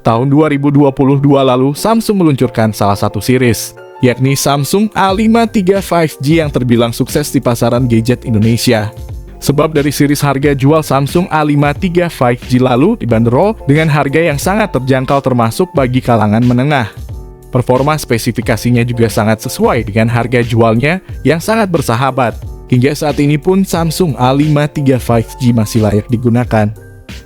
Tahun 2022 lalu, Samsung meluncurkan salah satu series, yakni Samsung A53 5G yang terbilang sukses di pasaran gadget Indonesia. Sebab dari series harga jual Samsung A53 5G lalu dibanderol dengan harga yang sangat terjangkau termasuk bagi kalangan menengah. Performa spesifikasinya juga sangat sesuai dengan harga jualnya yang sangat bersahabat. Hingga saat ini pun Samsung A53 5G masih layak digunakan.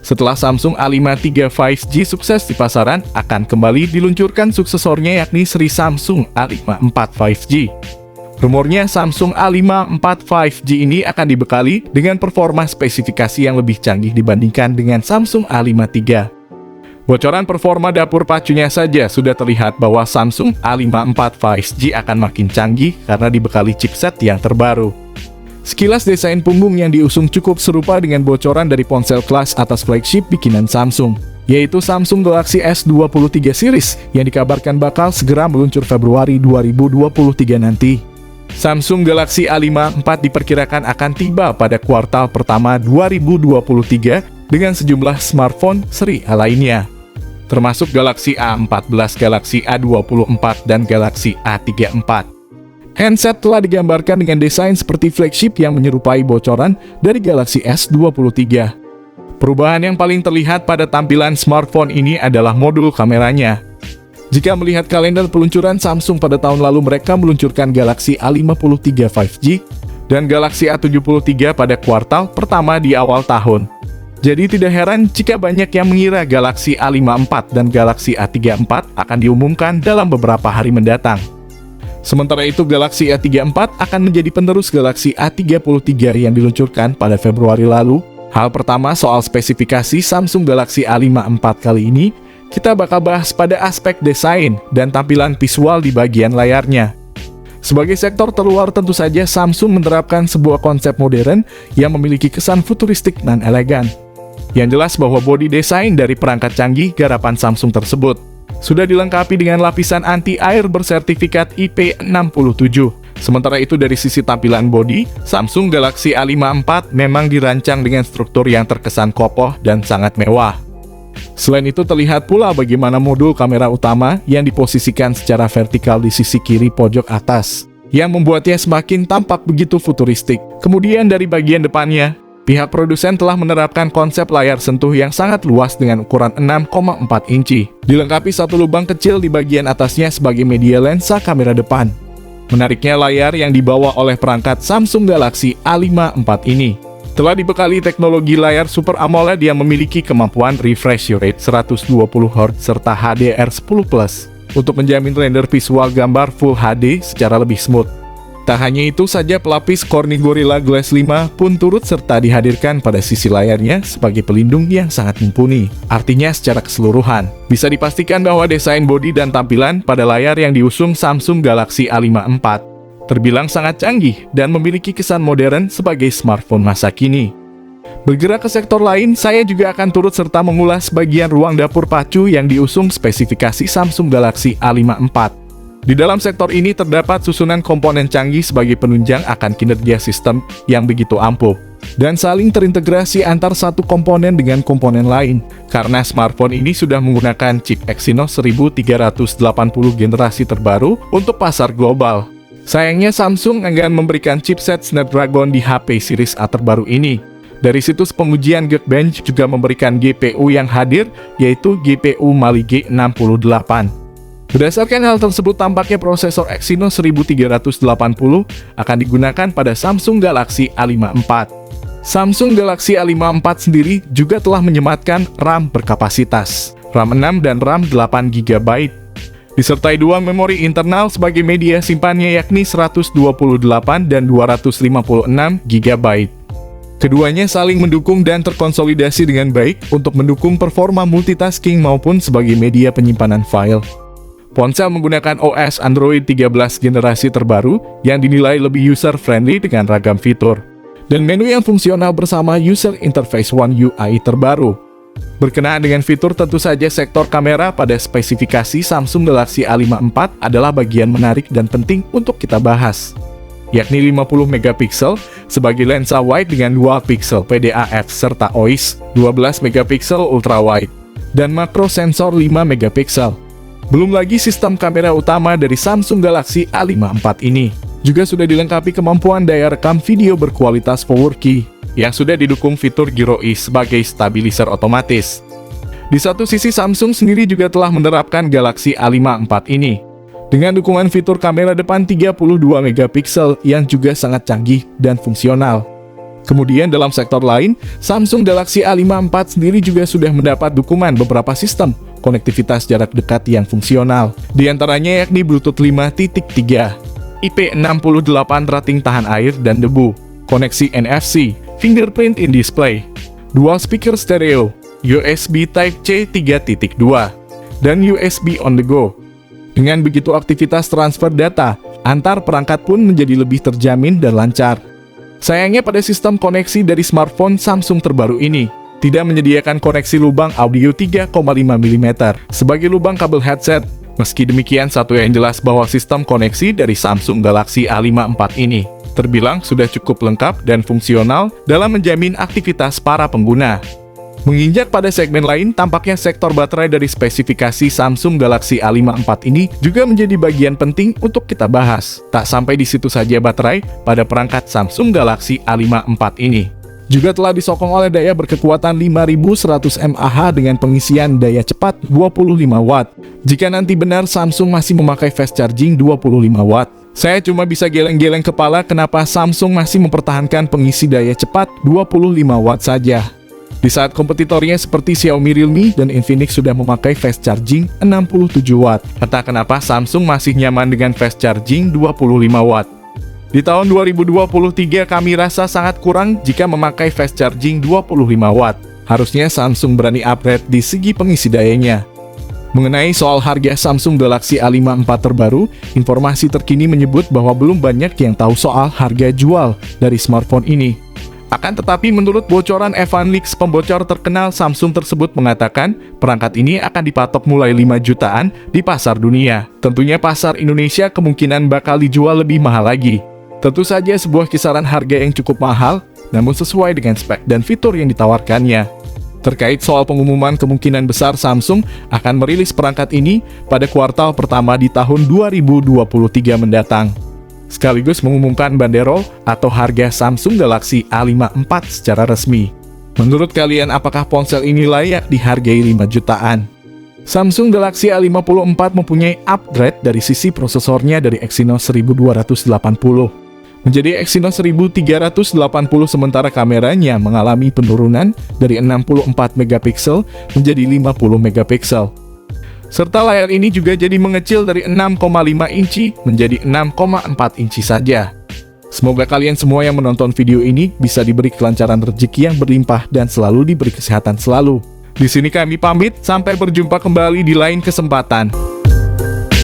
Setelah Samsung A53 5G sukses di pasaran, akan kembali diluncurkan suksesornya yakni seri Samsung A54 5G. Rumornya Samsung A54 5G ini akan dibekali dengan performa spesifikasi yang lebih canggih dibandingkan dengan Samsung A53. Bocoran performa dapur pacunya saja sudah terlihat bahwa Samsung A54 5G akan makin canggih karena dibekali chipset yang terbaru. Sekilas desain punggung yang diusung cukup serupa dengan bocoran dari ponsel kelas atas flagship bikinan Samsung, yaitu Samsung Galaxy S23 series yang dikabarkan bakal segera meluncur Februari 2023 nanti. Samsung Galaxy A54 diperkirakan akan tiba pada kuartal pertama 2023 dengan sejumlah smartphone seri A lainnya, termasuk Galaxy A14, Galaxy A24, dan Galaxy A34. Handset telah digambarkan dengan desain seperti flagship yang menyerupai bocoran dari Galaxy S23. Perubahan yang paling terlihat pada tampilan smartphone ini adalah modul kameranya. Jika melihat kalender peluncuran Samsung pada tahun lalu, mereka meluncurkan Galaxy A53 5G dan Galaxy A73 pada kuartal pertama di awal tahun. Jadi tidak heran jika banyak yang mengira Galaxy A54 dan Galaxy A34 akan diumumkan dalam beberapa hari mendatang. Sementara itu, Galaxy A34 akan menjadi penerus Galaxy A33 yang diluncurkan pada Februari lalu. Hal pertama soal spesifikasi Samsung Galaxy A54 kali ini, kita bakal bahas pada aspek desain dan tampilan visual di bagian layarnya. Sebagai sektor terluar, tentu saja Samsung menerapkan sebuah konsep modern yang memiliki kesan futuristik dan elegan. Yang jelas bahwa bodi desain dari perangkat canggih garapan Samsung tersebut sudah dilengkapi dengan lapisan anti-air bersertifikat IP67. Sementara itu dari sisi tampilan bodi, Samsung Galaxy A54 memang dirancang dengan struktur yang terkesan kokoh dan sangat mewah. Selain itu terlihat pula bagaimana modul kamera utama yang diposisikan secara vertikal di sisi kiri pojok atas, yang membuatnya semakin tampak begitu futuristik. Kemudian dari bagian depannya, pihak produsen telah menerapkan konsep layar sentuh yang sangat luas dengan ukuran 6,4 inci. Dilengkapi satu lubang kecil di bagian atasnya sebagai media lensa kamera depan. Menariknya, layar yang dibawa oleh perangkat Samsung Galaxy A54 ini telah dibekali teknologi layar Super AMOLED yang memiliki kemampuan refresh rate 120Hz serta HDR10+ untuk menjamin render visual gambar Full HD secara lebih smooth. Tak hanya itu saja, pelapis Corning Gorilla Glass 5 pun turut serta dihadirkan pada sisi layarnya sebagai pelindung yang sangat mumpuni. Artinya secara keseluruhan, bisa dipastikan bahwa desain bodi dan tampilan pada layar yang diusung Samsung Galaxy A54 terbilang sangat canggih dan memiliki kesan modern sebagai smartphone masa kini. Bergerak ke sektor lain, saya juga akan turut serta mengulas bagian ruang dapur pacu yang diusung spesifikasi Samsung Galaxy A54. Di dalam sektor ini terdapat susunan komponen canggih sebagai penunjang akan kinerja sistem yang begitu ampuh dan saling terintegrasi antar satu komponen dengan komponen lain, karena smartphone ini sudah menggunakan chip Exynos 1380 generasi terbaru untuk pasar global. Sayangnya Samsung enggan memberikan chipset Snapdragon di HP series A terbaru ini. Dari situs pengujian Geekbench juga memberikan GPU yang hadir, yaitu GPU Mali G68. Berdasarkan hal tersebut, tampaknya prosesor Exynos 1380 akan digunakan pada Samsung Galaxy A54. Samsung Galaxy A54 sendiri juga telah menyematkan RAM berkapasitas RAM 6 dan RAM 8GB. Disertai dua memori internal sebagai media simpannya yakni 128 dan 256GB. Keduanya saling mendukung dan terkonsolidasi dengan baik untuk mendukung performa multitasking maupun sebagai media penyimpanan file. Ponsel menggunakan OS Android 13 generasi terbaru yang dinilai lebih user-friendly dengan ragam fitur, dan menu yang fungsional bersama User Interface One UI terbaru. Berkenaan dengan fitur, tentu saja sektor kamera pada spesifikasi Samsung Galaxy A54 adalah bagian menarik dan penting untuk kita bahas, yakni 50 megapiksel sebagai lensa wide dengan dual pixel PDAF serta OIS 12 megapiksel ultra wide. dan makro sensor 5 megapiksel. Belum lagi sistem kamera utama dari Samsung Galaxy A5 IV ini juga sudah dilengkapi kemampuan daya rekam video berkualitas 4K yang sudah didukung fitur Gyro E sebagai stabilizer otomatis. Di satu sisi, Samsung sendiri juga telah menerapkan Galaxy A5 IV ini dengan dukungan fitur kamera depan 32 megapiksel yang juga sangat canggih dan fungsional. Kemudian dalam sektor lain, Samsung Galaxy A5 IV sendiri juga sudah mendapat dukungan beberapa sistem konektivitas jarak dekat yang fungsional, di antaranya yakni Bluetooth 5.3, IP68 rating tahan air dan debu, koneksi NFC, fingerprint in display, dual speaker stereo, USB Type-C 3.2, dan USB on the go. Dengan begitu, aktivitas transfer data antar perangkat pun menjadi lebih terjamin dan lancar. Sayangnya pada sistem koneksi dari smartphone Samsung terbaru ini tidak menyediakan koneksi lubang audio 3,5 mm sebagai lubang kabel headset. Meski demikian, satu yang jelas bahwa sistem koneksi dari Samsung Galaxy A5 IV ini terbilang sudah cukup lengkap dan fungsional dalam menjamin aktivitas para pengguna. Menginjak pada segmen lain, tampaknya sektor baterai dari spesifikasi Samsung Galaxy A5 IV ini juga menjadi bagian penting untuk kita bahas. Tak sampai di situ saja, baterai pada perangkat Samsung Galaxy A5 IV ini juga telah disokong oleh daya berkekuatan 5100 mAh dengan pengisian daya cepat 25 Watt. Jika nanti benar Samsung masih memakai fast charging 25 Watt. Saya cuma bisa geleng-geleng kepala kenapa Samsung masih mempertahankan pengisi daya cepat 25 Watt saja, di saat kompetitornya seperti Xiaomi, Realme, dan Infinix sudah memakai fast charging 67 Watt. Entah kenapa Samsung masih nyaman dengan fast charging 25 Watt. Di tahun 2023 kami rasa sangat kurang jika memakai fast charging 25 Watt. Harusnya Samsung berani upgrade di segi pengisi dayanya. Mengenai soal harga Samsung Galaxy A5 IV terbaru, informasi terkini menyebut bahwa belum banyak yang tahu soal harga jual dari smartphone ini. Akan tetapi menurut bocoran Evan Leaks, pembocor terkenal Samsung tersebut mengatakan perangkat ini akan dipatok mulai 5 jutaan di pasar dunia. Tentunya pasar Indonesia kemungkinan bakal dijual lebih mahal lagi. Tentu saja sebuah kisaran harga yang cukup mahal, namun sesuai dengan spek dan fitur yang ditawarkannya. Terkait soal pengumuman, kemungkinan besar Samsung akan merilis perangkat ini pada kuartal pertama di tahun 2023 mendatang, sekaligus mengumumkan banderol atau harga Samsung Galaxy A5 IV secara resmi. Menurut kalian, apakah ponsel ini layak dihargai 5 jutaan? Samsung Galaxy A54 mempunyai upgrade dari sisi prosesornya dari Exynos 1280 menjadi Exynos 1380, sementara kameranya mengalami penurunan dari 64 megapiksel menjadi 50 megapiksel. Serta layar ini juga jadi mengecil dari 6,5 inci menjadi 6,4 inci saja. Semoga kalian semua yang menonton video ini bisa diberi kelancaran rezeki yang berlimpah dan selalu diberi kesehatan selalu. Di sini kami pamit, sampai berjumpa kembali di lain kesempatan.